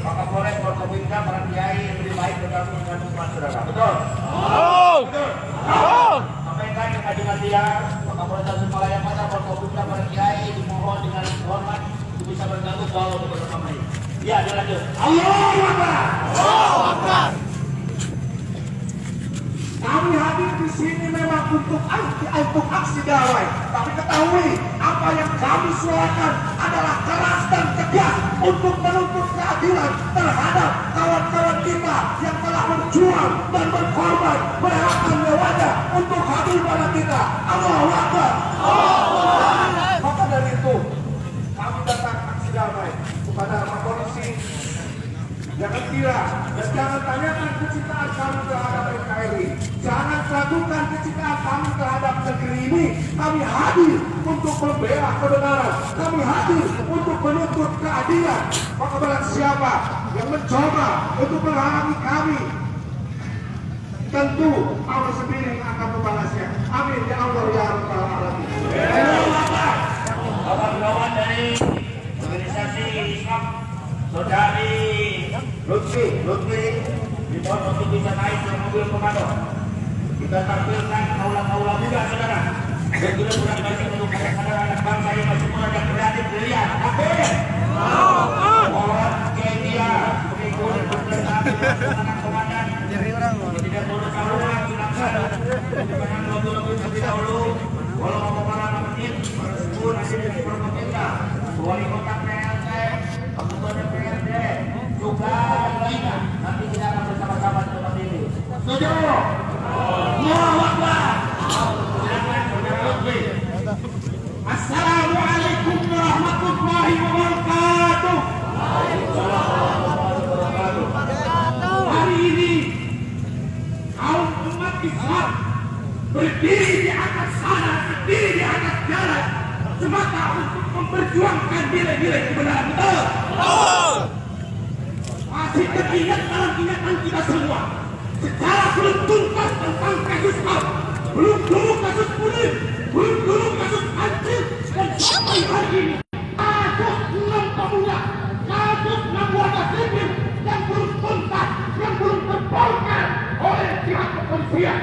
Maka boleh berkomunikasi para kiai lebih baik bergabung dengan umat saudara. Betul? Betul. Sampaikan dengan dia, maka boleh Tasikmalaya pada berkomunikasi para kiai dimohon dengan hormat bisa bergabung kalau bersama ini. Ya, dilanjut. Allahu Akbar. Allahu Akbar. Kami hadir di sini memang untuk aksi damai, tapi ketahui apa yang kami suarakan adalah keras dan tegas untuk menuntut keadilan terhadap kawan-kawan kita yang telah berjuang dan berkorban merelakan nyawanya untuk hadir pada kita. Allahu Akbar. Maka dari itu kami datang aksi damai kepada polisi. Jangan kira dan jangan tanyakan kecintaan kami terhadap NKRI. Jangan ragukan kecintaan kami terhadap negeri ini. Kami hadir untuk membela kebenaran. Kami hadir untuk menuntut keadilan. Maka barang siapa yang mencoba untuk menghalangi kami, tentu Allah sendiri yang akan membalasnya. Amin ya Allah ya Rabbal Alamin. Kawan-kawan dari organisasi Islam, saudari Lutfi, dimohon untuk bisa naik ke mobil komando. Kita tampilkan kaula-kaula muda saudara. Dan juga sudah bagi untuk saudara anak bangsa yang masih muda dan kreatif brilian. Amin. Mohon dia mengikuti perjalanan anak komandan. Tidak boleh saluran dilaksanakan. Dengan lagu-lagu terlebih dahulu. Walau memperoleh menit, bersyukur hasil pemerintah. Wali kota PLT, Kabupaten PLT, juga lainnya. Nanti kita akan bersama-sama seperti ini. Setuju? Allahu Akbar. Silakan saudara Lutfi. Assalamualaikum warahmatullahi wabarakatuh. Hari ini kaum umat Islam berdiri di atas sana, berdiri di atas jalan semata untuk memperjuangkan nilai-nilai kebenaran. Betul? Masih teringat dalam ingatan kita semua secara belum tuntas tentang kasus Al, belum dulu kasus Munir, belum dulu kasus Anjil, dan sampai hari ini kasus 6 pemuda, kasus 6 warga sipil yang belum tuntas, yang belum terbongkar oleh pihak kepolisian.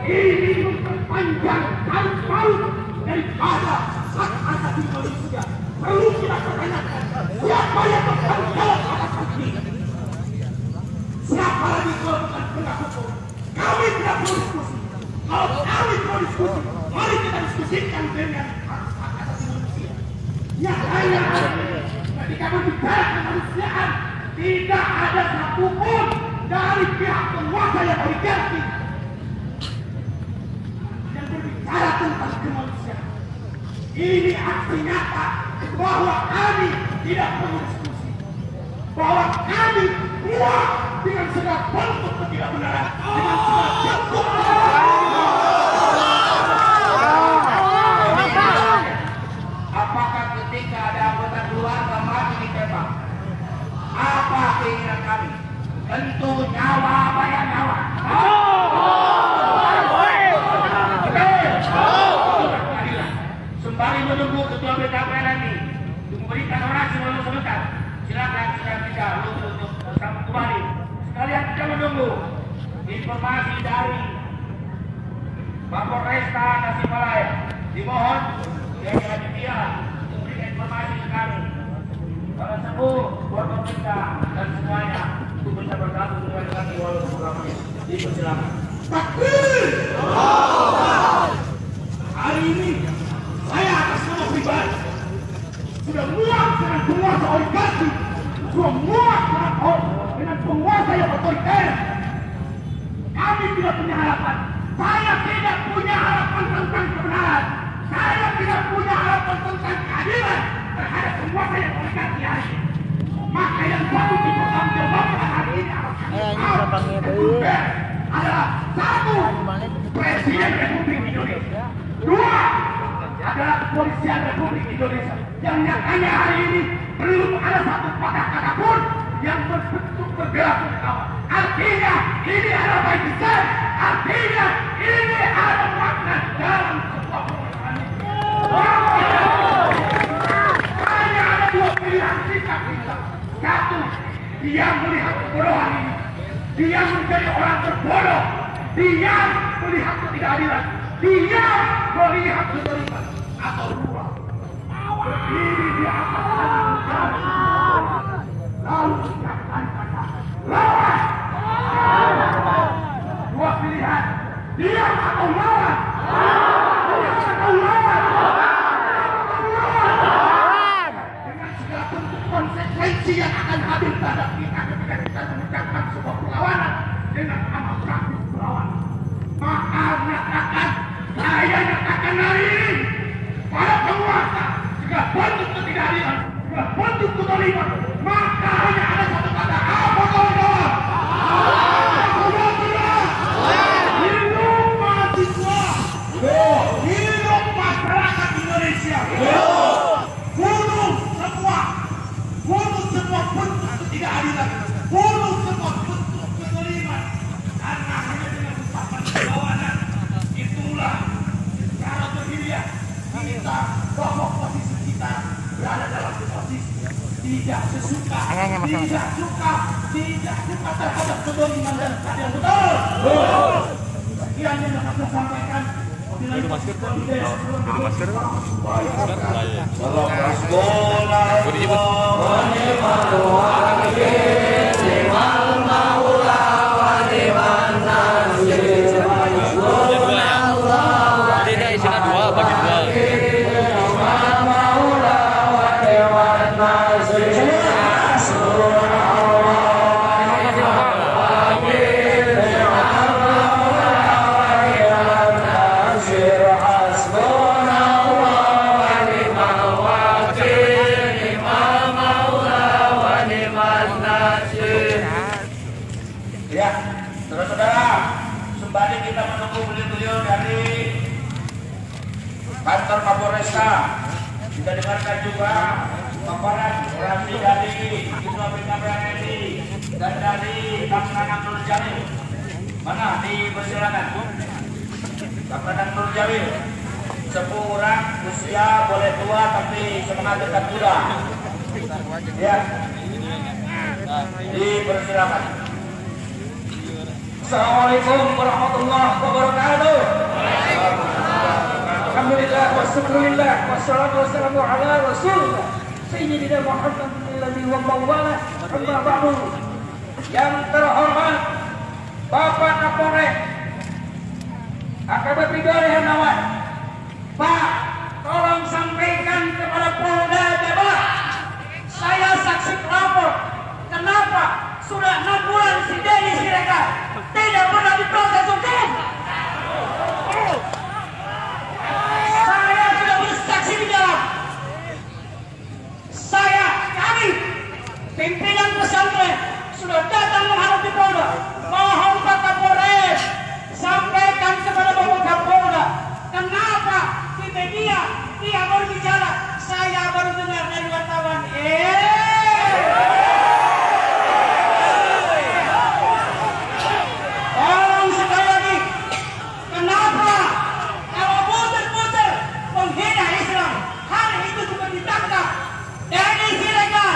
Ini memperpanjang tahun-tahun daripada hak asasi manusia. Perlu kita pertanyakan siapa yang bertanggung jawab atas hal ini. Siapa lagi kalau bukan penegak hukum? Kami tidak perlu diskusi. Kalau kami mau diskusi, mari kita diskusikan dengan hak asasi manusia. Yang lainnya, ketika berbicara kemanusiaan, tidak ada satupun dari pihak penguasa yang oligarki yang berbicara tentang kemanusiaan. Ini aksi nyata bahwa kami tidak perlu diskusi, bahwa kami kuat dengan segala bentuk ketidakbenaran, dengan segala bentuk apakah ketika ada anggota keluarga mati ditembak, apa keinginan kami? Tentu nyawa bayar nyawa. Sembari menunggu ketua BKPN ini memberikan orasi walau sebentar, silakan kita untuk bersama kembali. Sekalian kita menunggu informasi dari Kapolresta Tasikmalaya. Dimohon Kiai Aditya untuk memberikan informasi ke kami. Para sepuh, Forkopimda dan semuanya untuk bisa bergabung dengan kami walau programnya. Dipersilakan. Takbir! Hari ini saya atas nama pribadi sudah muak dengan penguasa oligarki, sudah muak dengan penguasa yang otoriter. Kami tidak punya harapan. Saya tidak punya harapan tentang kebenaran. Saya tidak punya harapan tentang keadilan terhadap penguasa yang oligarki hari ini. Maka yang patut dipertanggungjawabkan hari ini adalah satu, Presiden Republik Indonesia. Dua, adalah kepolisian Republik Indonesia yang nyatanya hari ini belum ada satu kata-kata pun yang berbentuk berbela sungkawa. Artinya ini adalah baik besar. Artinya ini ada makna dalam sebuah perusahaan. Hanya Dia melihat kebodohan ini. Dia menjadi orang terbodoh. Dia melihat ketidakadilan. Dia melihat kezaliman atau ruang. Berdiri di atas tangan lalu ucapkan kata lawan. Dua pilihan, diam atau lawan. Diam atau lawan. Dengan segala bentuk konsekuensi yang akan hadir terhadap kita ketika kita mengucapkan sebuah perlawanan dengan amal praktis perlawanan. Maka nyatakan, saya nyatakan hari ini pada penguasa segala bentuk ketidakadilan, segala bentuk kezaliman, maka hanya ada satu kata, apa kawan-kawan? Hidup mahasiswa, hidup masyarakat Indonesia, bunuh semua bentuk ketidakadilan, bunuh semua bentuk kezaliman, karena hanya dengan ucapan perlawanan itulah secara berdirian kita bahwa posisi kita berada dalam posisi tidak sesuka, tidak suka terhadap kezaliman dan keadilan. Betul. Sekian yang dapat saya sampaikan. Ya, saudara-saudara, sembari kita menunggu beliau-beliau dari kantor Kapolresta, kita dengarkan juga paparan orasi dari Ketua BKPNI dan dari Kapolres Nur Jamil. Mana dipersilakan? Kapolres Nur Jamil, 10 orang usia boleh tua tapi semangat tetap muda. Ya, dipersilakan. Assalamualaikum warahmatullahi wabarakatuh. Alhamdulillah wassalulillah wassalatu wassalamu ala rasulillah Sayyidina Muhammad alladhi wa mawala amma ba'du. Yang terhormat Bapak Kapolres AKBP Ridwan Hermawan, Pak, tolong sampaikan kepada Polda Jabar, saya saksi pelapor. Kenapa sudah 6 bulan si Denny Siregar tidak pernah diproses hukum? Saya sudah bersaksi di dalam. Kami pimpinan pesantren sudah datang menghadapi Polda. Mohon Pak Kapolres sampaikan kepada Bapak Kapolda, kenapa di media dia baru bicara, saya baru dengar dari wartawan. Tolong sekali lagi, kenapa kalau muter-muter menghina Islam hari itu juga ditangkap? Denny Siregar,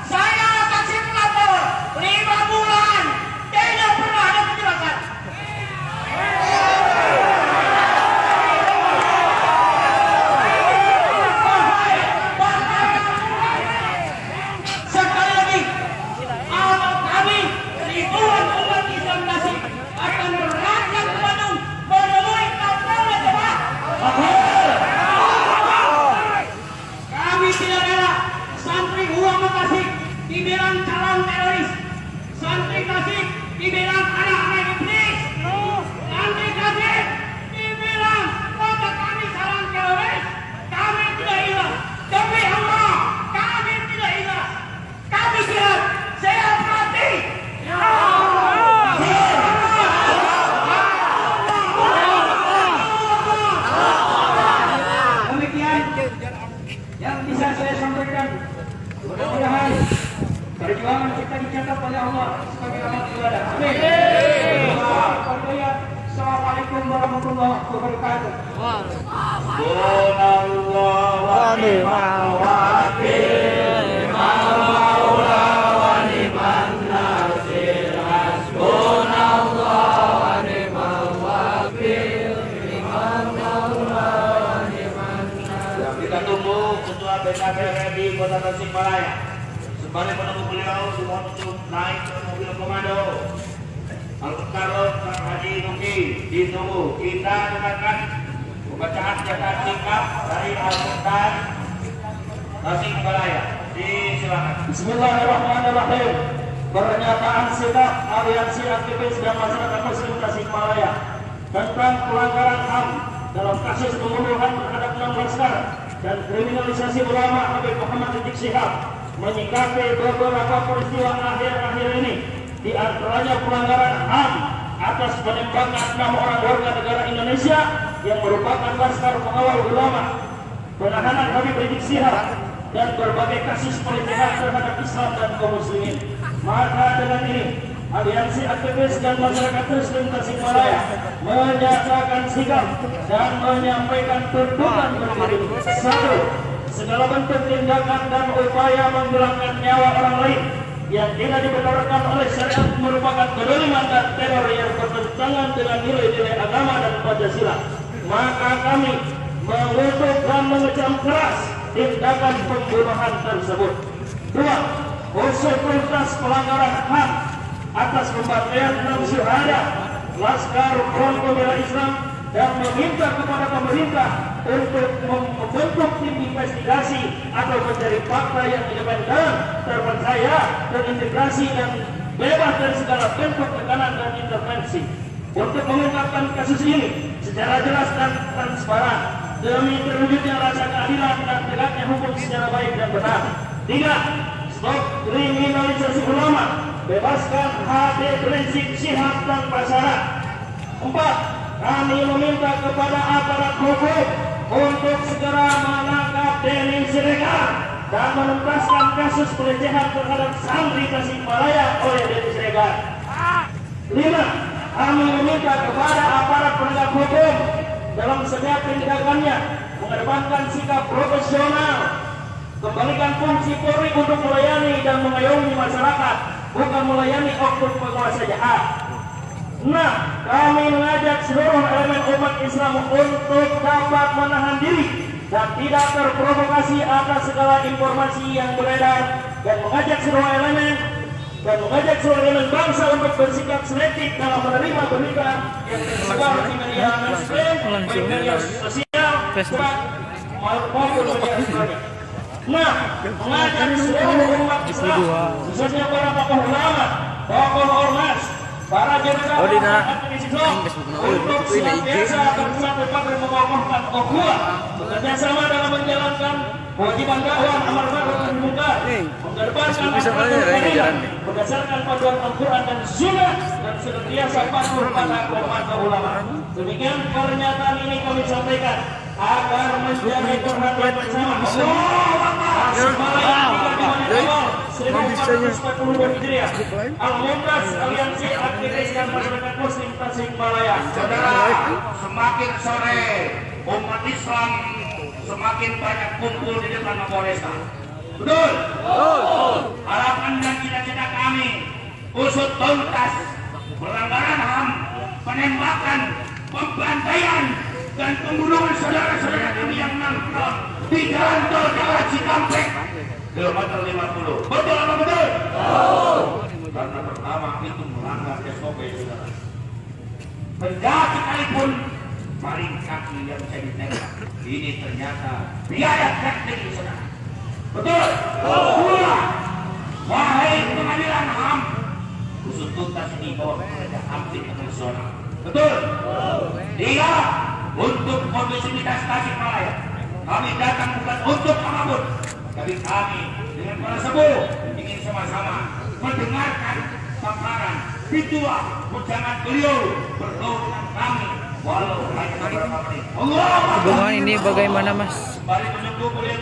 saya saksi pelapor 5 bulan tidak pernah ada penjelasan. Sekali lagi, kalau kami ribuan umat Islam Nasib akan berangkat ke Bandung menemui Kapolda Jabar. Kami tidak rela santri uang Tasik dibilang calon teroris, santri Tasik dibilang anak-anak iblis, santri Tasik dibilang kota kami calon teroris. Kami tidak ilah, demi Allah kami tidak ilah. Kami siap, saya mati. Demikian yang bisa saya sampaikan. Mudah-mudahan perjuangan kita dicatat oleh Allah sebagai amal ibadah. Amin. Assalamualaikum warahmatullahi wabarakatuh. Waalaikumsalam. PKB RRI Kota Tasikmalaya. Sembari menunggu beliau dimohon untuk naik ke mobil komando. Al-Mukarram Kang Haji Nuki ditunggu. Kita dengarkan pembacaan catatan singkat dari Al-Mukhtar Tasikmalaya. Silakan. Bismillahirrahmanirrahim. Pernyataan sikap Aliansi Aktivis dan Masyarakat Muslim Tasikmalaya tentang pelanggaran HAM dalam kasus pembunuhan terhadap 6 laskar dan kriminalisasi ulama Habib Muhammad Rizik Syihab menyikapi beberapa peristiwa akhir-akhir ini, di antaranya pelanggaran HAM atas penembakan 6 orang warga negara Indonesia yang merupakan laskar pengawal ulama, penahanan Habib Rizik Syihab, dan berbagai kasus pelecehan terhadap Islam dan kaum muslimin. Maka dengan ini Aliansi Aktivis dan Masyarakat Muslim Tasikmalaya menyatakan sikap dan menyampaikan tuntutan berikut. 1. Segala bentuk tindakan dan upaya menghilangkan nyawa orang lain yang tidak dibenarkan oleh syariat merupakan kezaliman dan teror yang bertentangan dengan nilai-nilai agama dan Pancasila. Maka kami mengutuk dan mengecam keras tindakan pembunuhan tersebut. 2. Usut tuntas pelanggaran HAM atas pembantaian 6 syuhada Laskar Front Pembela Islam dan meminta kepada pemerintah untuk membentuk tim investigasi atau mencari fakta yang independen, terpercaya, terintegrasi dan bebas dari segala bentuk tekanan dan intervensi untuk mengungkapkan kasus ini secara jelas dan transparan demi terwujudnya rasa keadilan dan tegaknya hukum secara baik dan benar. 3. Stop kriminalisasi ulama, bebaskan Habib Rizik Syihab tanpa syarat. 4. Kami meminta kepada aparat hukum untuk segera menangkap Denny Siregar dan menuntaskan kasus pelecehan terhadap santri Tasikmalaya oleh Denny Siregar. 5. Kami meminta kepada aparat penegak hukum dalam setiap tindakannya mengedepankan sikap profesional, kembalikan fungsi Polri untuk melayani dan mengayomi masyarakat, bukan melayani oknum penguasa jahat. 6. Kami mengajak seluruh elemen umat Islam untuk dapat menahan diri dan tidak terprovokasi atas segala informasi yang beredar, dan mengajak seluruh elemen bangsa untuk bersikap selektif dalam menerima berita yang tersebar di media mainstream, baik media sosial, maupun media elektronik. Nah, mengajak seluruh umat Islam, khususnya para tokoh ulama, tokoh ormas, para jenderal aktivis Islam untuk senantiasa bersatu padu mengokohkan ukhuwah, bekerja sama dalam menjalankan kewajiban dakwah amar ma'ruf nahi munkar, mengedepankan keadilan berdasarkan panduan Al-Quran dan Sunnah, dan senantiasa patuh pada kehormatan ulama. Demikian pernyataan ini kami sampaikan agar menjadi perhatian bersama. Al-Mukhtar Aliansi Aktivis dan Masyarakat Muslim Tasikmalaya. Saudara, semakin sore umat Islam semakin banyak kumpul di depan Mapolresta. Betul? Betul. Harapan dan cita-cita kami usut tuntas pelanggaran HAM, penembakan, pembantaian dan pembunuhan saudara-saudara kami yang nongkrong di jalan tol Jawa Cikampek kilometer 50. Betul apa betul? Betul. Karena pertama itu melanggar SOP, saudara. Penjahat sekalipun paling kaki yang bisa ditembak, ini ternyata biaya teknik, saudara. Betul? Betul. Wahai pengadilan HAM, usut tuntas ini bawa kepada HAM internasional. Betul? Tiga, untuk kondusivitas Tasikmalaya, kami datang bukan untuk apapun, tapi kami dengan para sepuh ingin sama-sama mendengarkan paparan bitua ucapan beliau berdoa kami walau hanya beberapa menit. Hubungan ini bagaimana, Mas? Kembali menunggu beliau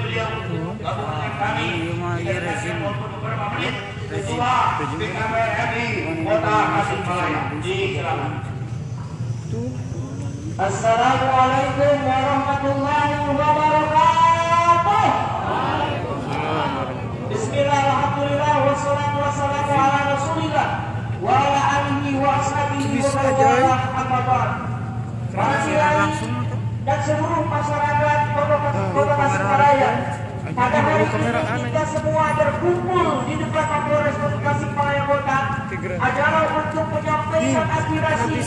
gabung dengan kami walaupun beberapa menit. Ketua PKB RRI Kota Tasikmalaya, silakan. Assalamualaikum warahmatullahi wabarakatuh. Bismillah, alhamdulillah, wassalatu wassalamu ala rasulillah wa ala alihi wa ashabihi wa mawalah, amma ba'd. Para kiai dan seluruh masyarakat Kota Tasikmalaya Pada hari ini kita semua berkumpul di depan Kapolres Tasikmalaya Kota adalah untuk menyampaikan aspirasi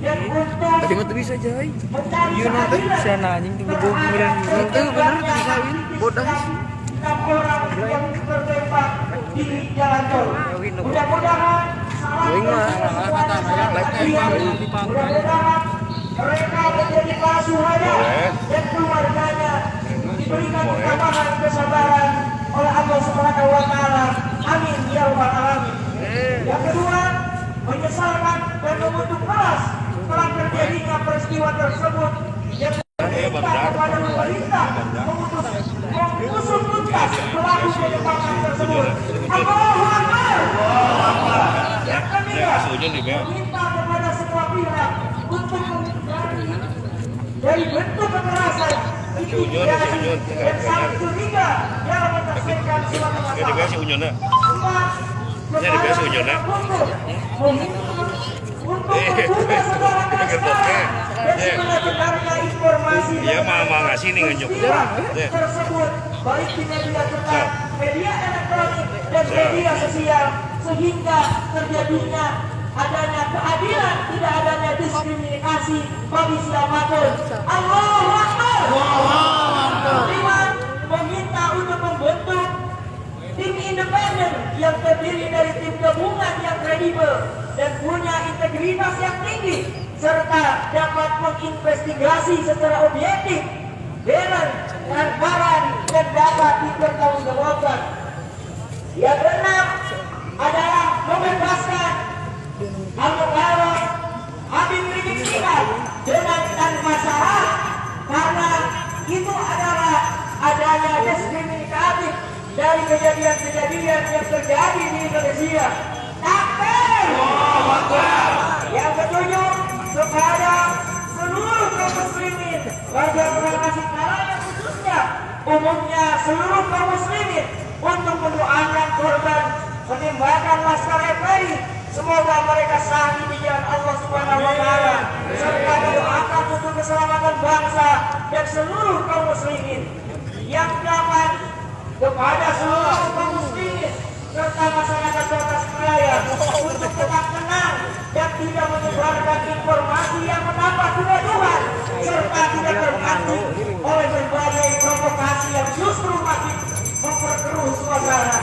dan untuk Tadi bisa jahit. mencari Yun na tayo siya na anjing tinggal bumiran. Itu benar bisa ini bodoh. 6 orang yang tertembak di jalan tol. Mudah-mudahan mudah-mudahan mereka menjadi para syuhada dan keluarganya diberikan ketabahan kesabaran oleh Allah Subhanahu wa taala. Amin ya rabbal alamin. Yang kedua, menyesalkan dan mengutuk keras telah terjadinya peristiwa tersebut yang meminta kepada pemerintah mengusut tuntas pelaku penyebabkan tersebut. Allahu Akbar. Yang ketiga, meminta kepada semua pihak untuk menghindari dari bentuk kekerasan, intimidasi, dan saling curiga dalam menyelesaikan suatu masalah. Untuk membuka segala transparan dan sebenarnya informasi peristiwa tersebut baik di media cetak, media elektronik, dan media sosial sehingga terjadinya adanya keadilan, tidak adanya diskriminasi bagi siapapun. Allahu Akbar. Kelima, meminta untuk membentuk tim independen yang terdiri dari tim gabungan yang kredibel dan punya integritas yang tinggi serta dapat menginvestigasi secara objektif, fair, transparan, dan dapat dipertanggungjawabkan. Yang keenam adalah membebaskan Al-Mukarram Habib Rizik Syihab dengan tanpa syarat, karena itu adalah adanya diskriminatif dari kejadian-kejadian yang terjadi di Indonesia. Takbir! Yang ketujuh, kepada seluruh kaum muslimin warga Kota Tasikmalaya khususnya umumnya seluruh kaum muslimin untuk mendoakan korban penembakan Laskar FPI. Semoga mereka sahih di jalan Allah Subhanahu wa taala serta mendoakan untuk keselamatan bangsa dan seluruh kaum muslimin. Yang kedelapan, kepada seluruh kaum muslimin serta masyarakat Kota Tasikmalaya untuk tetap tenang dan tidak menyebarkan informasi yang menambah kegaduhan serta tidak terpancing oleh berbagai provokasi yang justru makin memperkeruh suasana.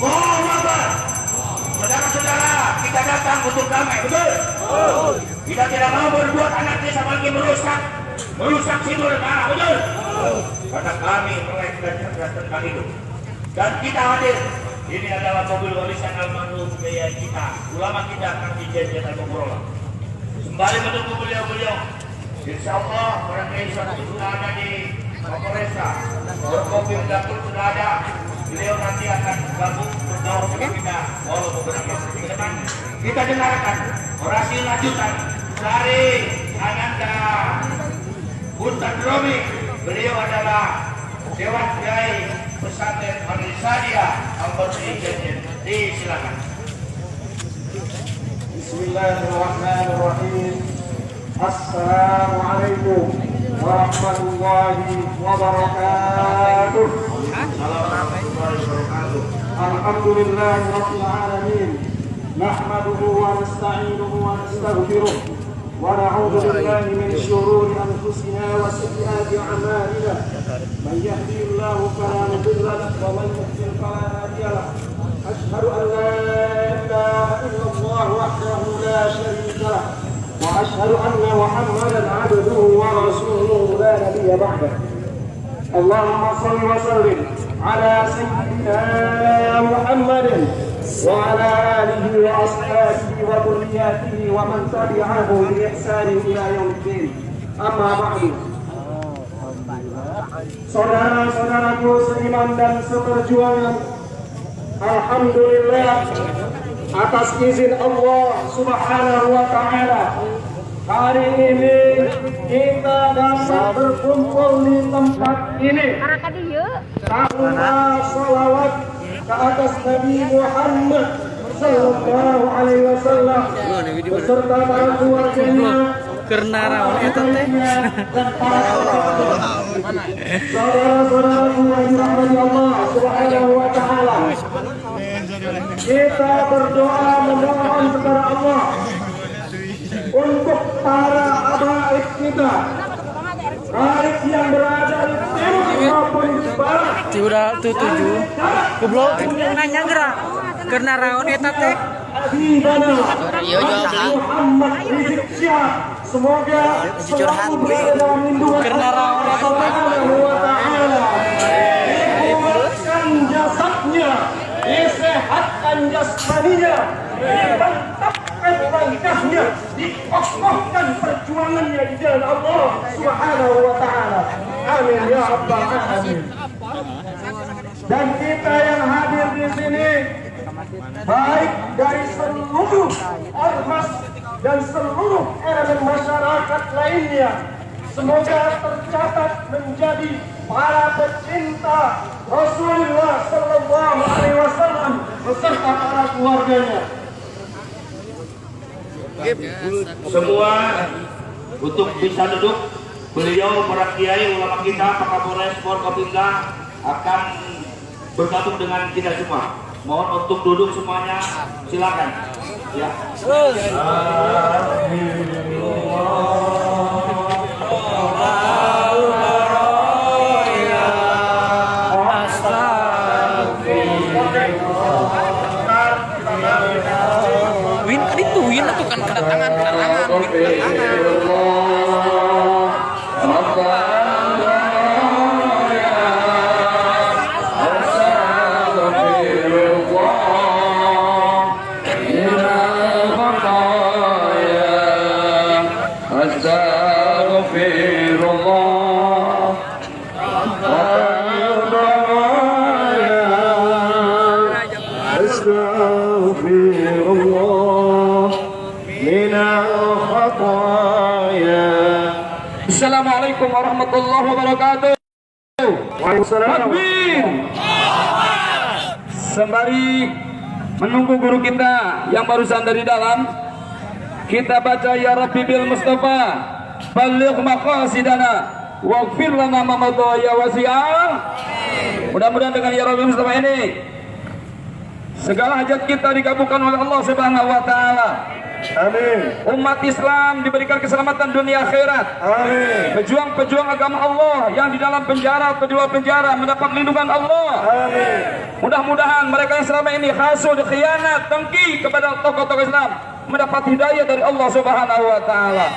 Allahu Akbar. Saudara-saudara, kita datang untuk damai, betul? Kita tidak mau berbuat anak desa lagi merusak simbol negara, betul? Karena kami melek dan cerdas tentang itu. Dan kita hadir. Ini adalah mobil warisan almarhum Kiai kita, ulama kita Kang Jejen Al-Mukarram. Kembali menunggu beliau-beliau. Insya Allah orang desa sudah ada di Kapolresta, mobil dapur sudah ada. Beliau nanti akan gabung bergaul dengan kita walau beberapa detik ke depan. Kita dengarkan orasi lanjutan dari Ananda Buntan Romi. Beliau adalah Dewan Kiai Pesantren Al-Risadia Al-Badri Jejen. Silakan. Bismillahirrahmanirrahim. Assalamualaikum warahmatullahi wabarakatuh. Alhamdulillahi rabbil alamin. Nahmaduhu wa nasta'inuhu wa nastaghfiruh wa na'udzu billahi min shururi anfusina wa sayyiati a'malina. Man yahdihillahu fala mudilla lahu wa man yudlil fala hadiya lahu. Asyhadu an la ilaha illallah wahdahu la syarika lahu wa asyhadu anna Muhammadan 'abduhu wa rasuluhu la nabiyya ba'dahu. Allahumma shalli wa sallim ala sayyidina Muhammadin wa ala alihi wa ashabihi wa dhurriyyatihi wa man tabi'ahu bi ihsanin ila yaumiddin. Amma ba'du. Saudara-saudaraku seiman dan seperjuangan, alhamdulillah atas izin Allah Subhanahu wa taala hari ini kita dapat berkumpul di tempat ini. Tanpa salawat ke atas Nabi Muhammad Sallallahu Alaihi Wasallam beserta para keluarganya Karena rawan itu teh. Saudara-saudaraku yang dirahmati Allah Subhanahu wa taala. Kita berdoa memohon kepada Allah untuk para habaib kita, baik yang berada di timur maupun di barat. Udah tuh 7. Goblok nanya gerak. Karena rawan eta teh. Iya jawab lah. Muhammad Rizik Syihab, semoga selalu berada dalam lindungan Allah Subhanahu wa taala. Dikuatkan jasadnya, disehatkan jasmaninya, dimantapkan langkahnya, dikokohkan perjuangannya di jalan Allah Subhanahu wa taala. Amin ya rabbal alamin. Dan kita yang hadir di sini, baik dari seluruh ormas dan seluruh elemen masyarakat lainnya, semoga tercatat menjadi para pecinta Rasulullah Sallallahu Alaihi Wasallam beserta para keluarganya. Semua untuk bisa duduk. Beliau para kiai ulama kita, Pak Kapolres Forkopimda akan bergabung dengan kita semua. Mohon untuk duduk semuanya, silakan. Ya. Win kan itu win atau kan kedatangan Assalamualaikum warahmatullahi wabarakatuh. Waalaikumsalam. Sembari menunggu guru kita yang barusan dari dalam, kita baca ya Rabbi bil Mustafa baligh maqasidana waghfir lana ma madha ya wasi'ah. Mudah-mudahan dengan ya Rabbi Mustafa ini segala hajat kita dikabulkan oleh Allah Subhanahu wa taala. Amin. Umat Islam diberikan keselamatan dunia akhirat. Amin. Pejuang-pejuang agama Allah yang di dalam penjara atau di luar penjara mendapat lindungan Allah. Amin. Mudah-mudahan mereka yang selama ini hasud, khianat, dengki kepada tokoh-tokoh Islam mendapat hidayah dari Allah Subhanahu wa taala.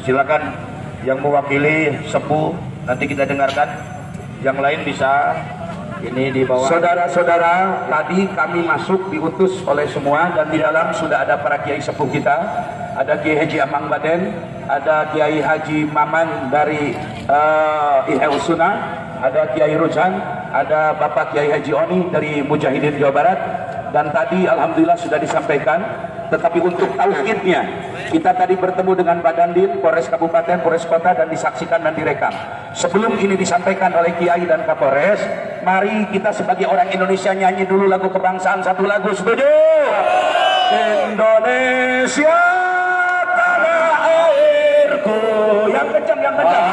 Silakan yang mewakili sepuh nanti kita dengarkan. Yang lain bisa ini di bawah. Saudara-saudara, tadi kami masuk diutus oleh semua dan di dalam sudah ada para kiai sepuh kita. Ada Kiai Haji Amang Baden, ada Kiai Haji Maman dari Ihya Sunnah, ada Kiai Rujan, ada Bapak Kiai Haji Oni dari Mujahidin Jawa Barat. Dan tadi alhamdulillah sudah disampaikan. Tetapi untuk tauhidnya, kita tadi bertemu dengan Badandim, Polres Kabupaten, Polres Kota dan disaksikan dan direkam. Sebelum ini disampaikan oleh Kiai dan Kapolres, mari kita sebagai orang Indonesia nyanyi dulu lagu kebangsaan, satu lagu. Setuju? Indonesia tanah airku. Yang kencang, yang kencang.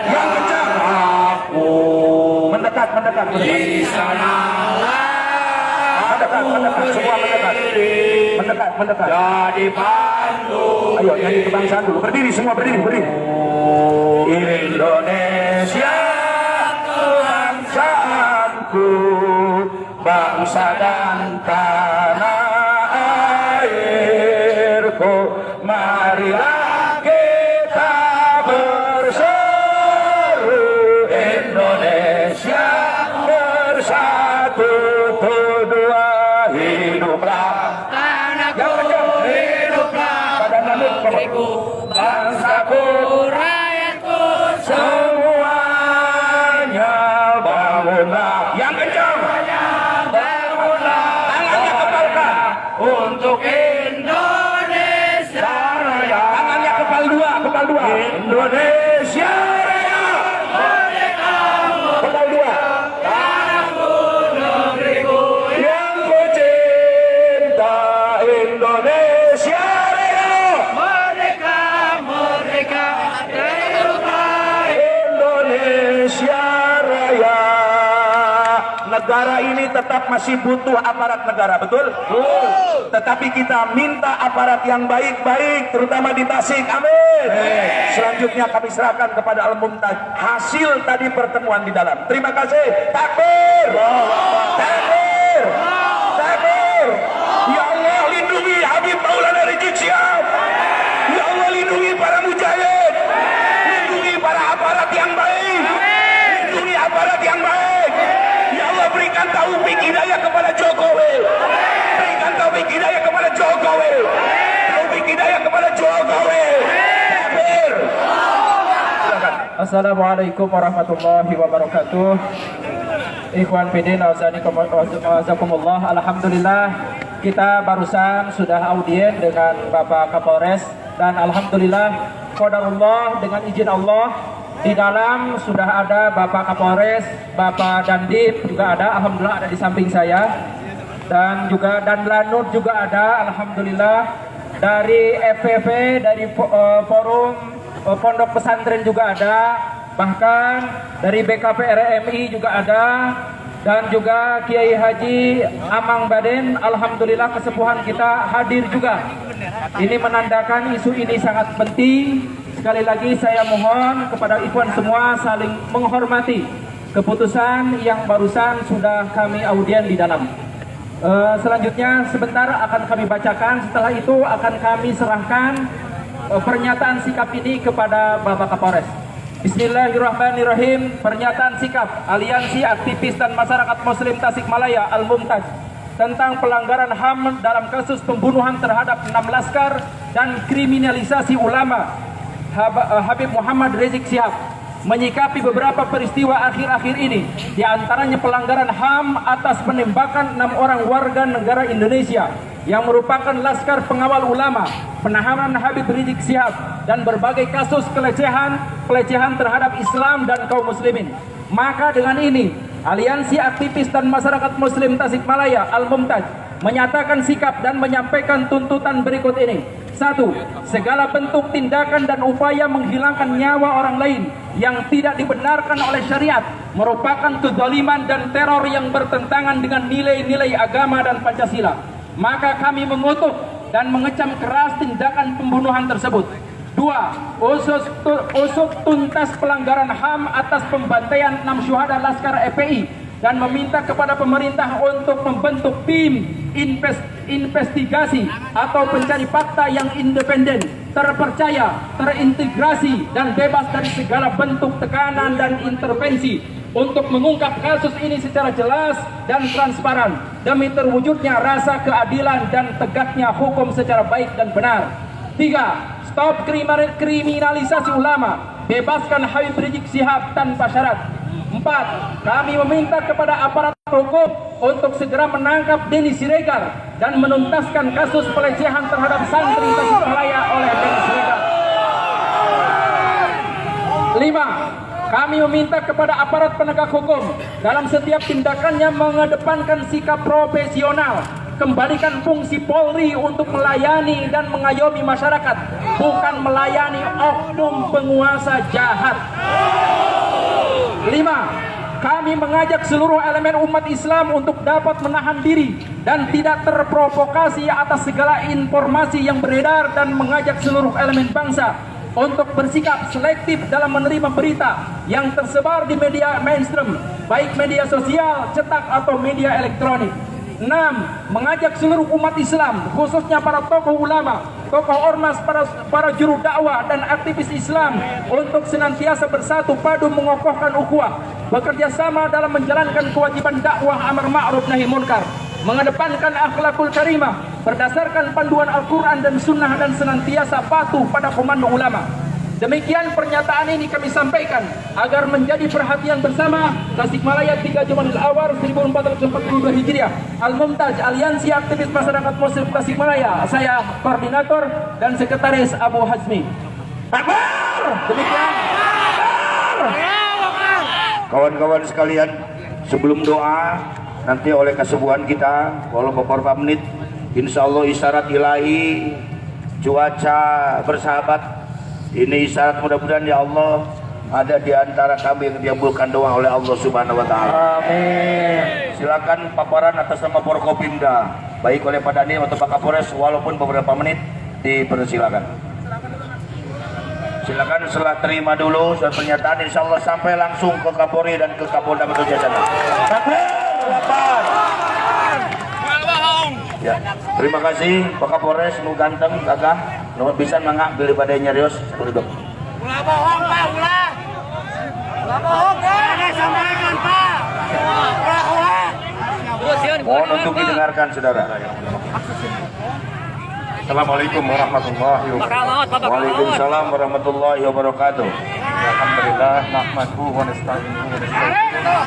Yang kencang. Aku mendekat. Di sana. Mendekat, semua mendekat. Jadi pandu. Ayo nyanyi kebangsaan dulu. Berdiri semua, berdiri. Indonesia kebangsaanku, bangsa dan tanah airku. Marilah kita berseru, Indonesia bersatu. Bangsaku, rakyatku, semuanya bangunlah. Yang kencang, bangunlah Indonesia Raya. Negara ini tetap masih butuh aparat negara, betul? Tetapi kita minta aparat yang baik-baik, terutama di Tasik. Amin. Selanjutnya kami serahkan kepada Al-Mumtaz hasil tadi pertemuan di dalam. Terima kasih. Takbir. Takbir. Takbir. Ya Allah, lindungi Habib Maulana Rizik Syihab. Ya Allah, lindungi para mujahid. Lindungi para aparat yang baik. Lindungi aparat yang baik. Ya Allah, berikan taufik hidayah kepada Jokowi. Berikan taufik hidayah kepada Jokowi. Taufik hidayah kepada Jokowi. Takbir. Assalamualaikum warahmatullahi wabarakatuh. Ikhwan Fidin, azakumullah. Alhamdulillah kita barusan sudah audien dengan Bapak Kapolres dan alhamdulillah qadarullah dengan izin Allah di dalam sudah ada Bapak Kapolres, Bapak Dandim juga ada, alhamdulillah ada di samping saya, dan juga dan Lanut juga ada, alhamdulillah dari FPV, dari forum Pondok Pesantren juga ada, bahkan dari BKP RMI juga ada, dan juga Kiai Haji Amang Baden, alhamdulillah kesepuhan kita hadir juga. Ini menandakan isu ini sangat penting. Sekali lagi saya mohon kepada ikhwan semua saling menghormati keputusan yang barusan sudah kami audien di dalam. Selanjutnya sebentar akan kami bacakan, setelah itu akan kami serahkan pernyataan sikap ini kepada Bapak Kapolres. Bismillahirrahmanirrahim. Pernyataan sikap Aliansi Aktivis dan Masyarakat Muslim Tasikmalaya Al-Mumtaz tentang pelanggaran HAM dalam kasus pembunuhan terhadap 6 laskar dan kriminalisasi ulama Habib Muhammad Rizik Syihab, menyikapi beberapa peristiwa akhir-akhir ini, diantaranya pelanggaran HAM atas penembakan 6 orang warga negara Indonesia yang merupakan laskar pengawal ulama, penahanan Habib Rizik Syihab, dan berbagai kasus pelecehan terhadap Islam dan kaum muslimin. Maka dengan ini, Aliansi Aktivis dan Masyarakat Muslim Tasikmalaya Al-Mumtaz menyatakan sikap dan menyampaikan tuntutan berikut ini. 1. Segala bentuk tindakan dan upaya menghilangkan nyawa orang lain yang tidak dibenarkan oleh syariat merupakan kezaliman dan teror yang bertentangan dengan nilai-nilai agama dan Pancasila. Maka kami mengutuk dan mengecam keras tindakan pembunuhan tersebut. 2. Usut tuntas pelanggaran HAM atas pembantaian 6 syuhada Laskar FPI dan meminta kepada pemerintah untuk membentuk tim investigasi atau pencari fakta yang independen, terpercaya, terintegrasi, dan bebas dari segala bentuk tekanan dan intervensi untuk mengungkap kasus ini secara jelas dan transparan demi terwujudnya rasa keadilan dan tegaknya hukum secara baik dan benar. 3. Stop kriminalisasi ulama, bebaskan Habib Rizik Syihab tanpa syarat. 4. Kami meminta kepada aparat hukum untuk segera menangkap Denny Siregar dan menuntaskan kasus pelecehan terhadap santri Tasikmalaya oleh Denny Siregar. 5. Kami meminta kepada aparat penegak hukum dalam setiap tindakannya mengedepankan sikap profesional, kembalikan fungsi Polri untuk melayani dan mengayomi masyarakat, bukan melayani oknum penguasa jahat. 5. Kami mengajak seluruh elemen umat Islam untuk dapat menahan diri dan tidak terprovokasi atas segala informasi yang beredar, dan mengajak seluruh elemen bangsa untuk bersikap selektif dalam menerima berita yang tersebar di media mainstream, baik media sosial, cetak atau media elektronik. 6. Mengajak seluruh umat Islam, khususnya para tokoh ulama, tokoh ormas, para juru dakwah dan aktivis Islam untuk senantiasa bersatu padu mengokohkan ukhuwah, bekerja sama dalam menjalankan kewajiban dakwah amar ma'ruf nahi munkar, mengedepankan akhlakul karimah berdasarkan panduan Al-Quran dan Sunnah, dan senantiasa patuh pada komando ulama. Demikian pernyataan ini kami sampaikan agar menjadi perhatian bersama Tasikmalaya 3 Jumadil Awal 1442 Hijriah. Al-Mumtaz, Aliansi Aktivis Masyarakat Muslim Tasikmalaya. Saya koordinator dan sekretaris Abu Hazmi. Demikian. Kawan-kawan sekalian, sebelum doa nanti oleh kesubuhan kita walau beberapa menit, insya Allah isyarat ilahi, cuaca bersahabat. Ini isyarat, mudah-mudahan ya Allah ada di antara kami yang diabulkan doa oleh Allah Subhanahu wa taala. Amin. Silakan paparan atas nama Forkopimda, baik oleh Pak Dandim atau Pak Kapolres, walaupun beberapa menit dipersilakan. Silakan setelah terima dulu surat pernyataan, insya Allah sampai langsung ke Kapolri dan ke Kapolda Metro Jaya. Ya, terima kasih Pak Kapolres, nu ganteng, gagah, nu bisa mengambil daripada nyarios, duduk. Ulah bohong Pak, ulah. Ulah bohong Pak. Sampaikan Pak. Ulah. Mohon untuk didengarkan saudara. Assalamualaikum warahmatullahi wabarakatuh. Waalaikumsalam warahmatullahi wabarakatuh. Alhamdulillah nahmaduhu wa nasta'inuhu wa nastaghfiruh.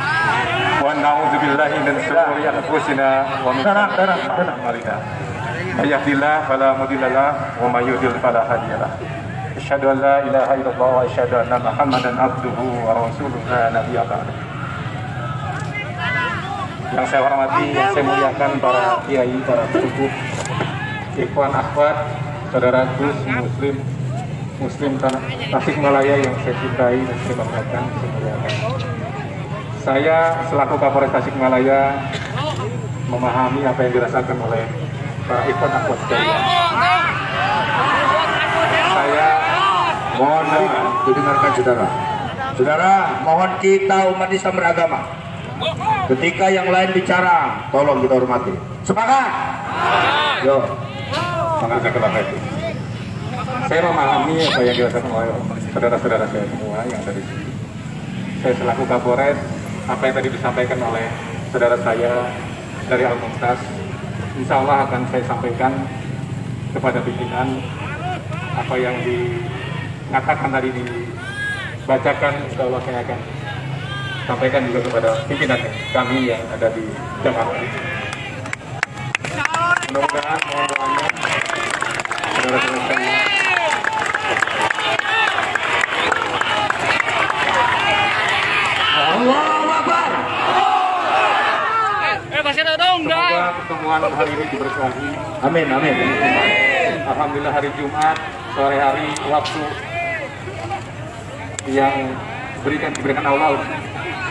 Wa na'udzu billahi min shururi anfusina wa min sayyiati a'malina. May yahdihillahu fala mudilla lahu wa may yudlil fala hadiya lahu. Asyhadu an la ilaha illallah wa asyhadu anna Muhammadan abduhu wa rasuluhu la nabiyya ba'dahu. Yang saya hormati, yang saya muliakan para kiai, para sepuh, ikhwan akhwat, saudaraku muslim Tasikmalaya yang saya cintai dan saya banggakan, saya muliakan. Saya selaku Kapolres Tasikmalaya memahami apa yang dirasakan oleh para ikhwan akhwat sekalian. Saya Mohon didengarkan saudara. Saudara, mohon kita umat Islam beragama. Ketika yang lain bicara, tolong kita hormati. Sepakat? Yo. sangat saya itu. Saya memahami apa yang dirasakan oleh saudara-saudara saya semua yang ada di sini. Saya selaku Kapolres, apa yang tadi disampaikan oleh saudara saya dari Al-Mumtaz, insya Allah akan saya sampaikan kepada pimpinan. Apa yang dikatakan tadi dibacakan, insya Allah saya akan sampaikan juga kepada pimpinan kami yang ada di Jakarta. Mudah-mudahan mohon doanya saudara-saudara sekalian. Allahu Akbar. Semoga pertemuan hari ini diberkahi. Amin, amin. Alhamdulillah hari Jumat sore hari waktu yang diberikan Allah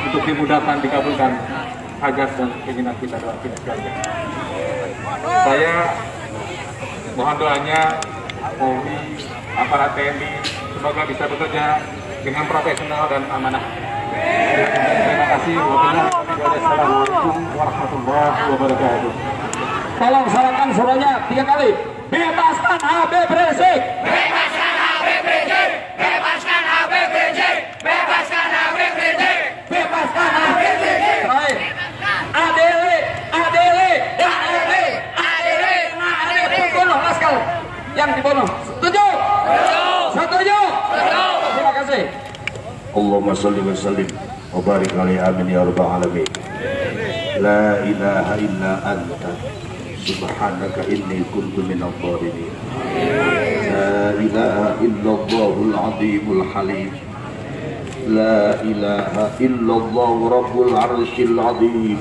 untuk dimudahkan, dikabulkan hajat dan keinginan kita doa kita sekalian. Saya mohon doanya Polri, aparat TNI semoga bisa bekerja dengan profesional dan amanah. Terima kasih. Wassalamualaikum warahmatullahi wabarakatuh. Tolong salamkan suaranya 3 kali. Bebaskan Habib Rizik. Bebaskan Habib Rizik. Bebaskan Habib Rizik. Bebaskan Habib Rizik. Bebaskan Habib Rizik. Baik. Adele, Adele, Adele, Adele, Adele. bunuh laskar yang dibunuh. Setuju? Setuju. Terima kasih. Allahumma salli wa sallim wa barik alaihi, amin ya rabbal alamin. La ilaha illa anta subhanaka inni kuntu minadh dhalimin. La ilaha illallahul azimul halim. La ilaha illallah rabbul arsyil azim.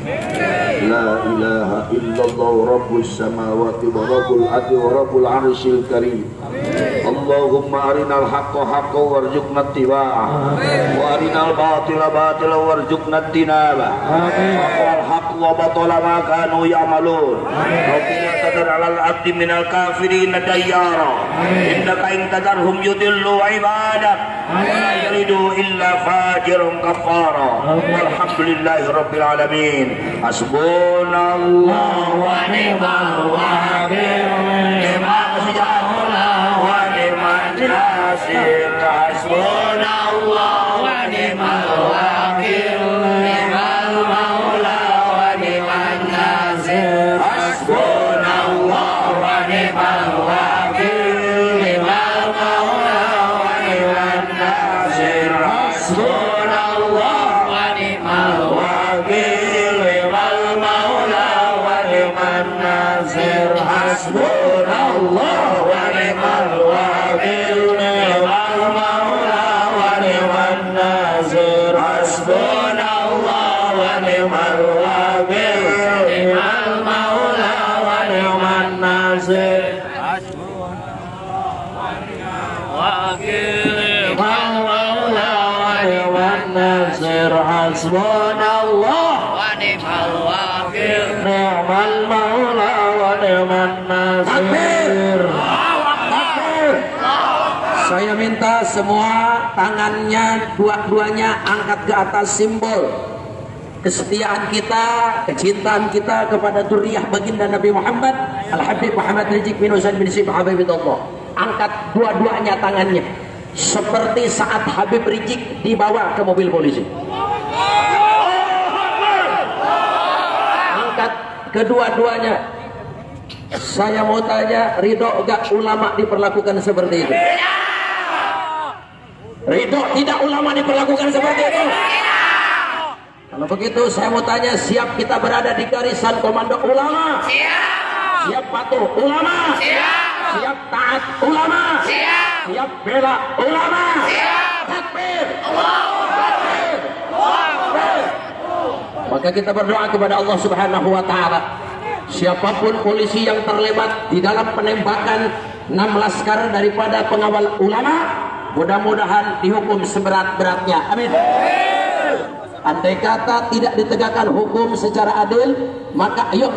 La ilaha illallah rabbus samawati wa rabbul ardi wa rabbul arsyil karim. Allahumma arinal haqqa haqqan warzuqna ittiba'ah wa arinal batila batilan warzuqna ijtinabah. Wal haqq wa batala ma kanu ya'malun. Rabbana tadar 'alal abdi minal kafirin dayyara. Innaka in tadarhum yudillu 'ibadak wa la yalidu illa fajirun kafara. Walhamdulillahi rabbil alamin. Hasbunallahu wa ni'mal wakil. Nasir, hasbunallah wa ni'mal wakil, ni'mal maula wa ni'man nasir. Hasbunallah wa ni'mal wakil, ni'mal maula wa ni'man nasir. Hasbunallah wa ni'mal wakil, ni'mal maula wa ni'man nasir. Hasbunallah wa ni'mal wakil. hasbunallah wa ni'mal wakil, ni'mal maula wa ni'man nasir. Saya minta semua tangannya dua-duanya angkat ke atas, simbol kesetiaan kita, kecintaan kita kepada zuriyah baginda Nabi Muhammad Al-Habib Muhammad Rizik bin Husain bin Syibh Habibullah. Angkat dua-duanya tangannya seperti saat Habib Rizik dibawa ke mobil polisi. Angkat kedua-duanya. Saya mau tanya, ridho gak ulama diperlakukan seperti itu? Ridho tidak ulama diperlakukan seperti itu? Kalau begitu saya mau tanya, siap kita berada di garisan komando ulama? Siap patuh ulama? Siap taat ulama? Siap bela ulama? Takbir! Takbir! Takbir! Maka kita berdoa kepada Allah Subhanahu wa Ta'ala, siapapun polisi yang terlibat di dalam penembakan 6 laskar daripada pengawal ulama, mudah-mudahan dihukum seberat-beratnya. Amin. Andai kata tidak ditegakkan hukum secara adil, maka ayo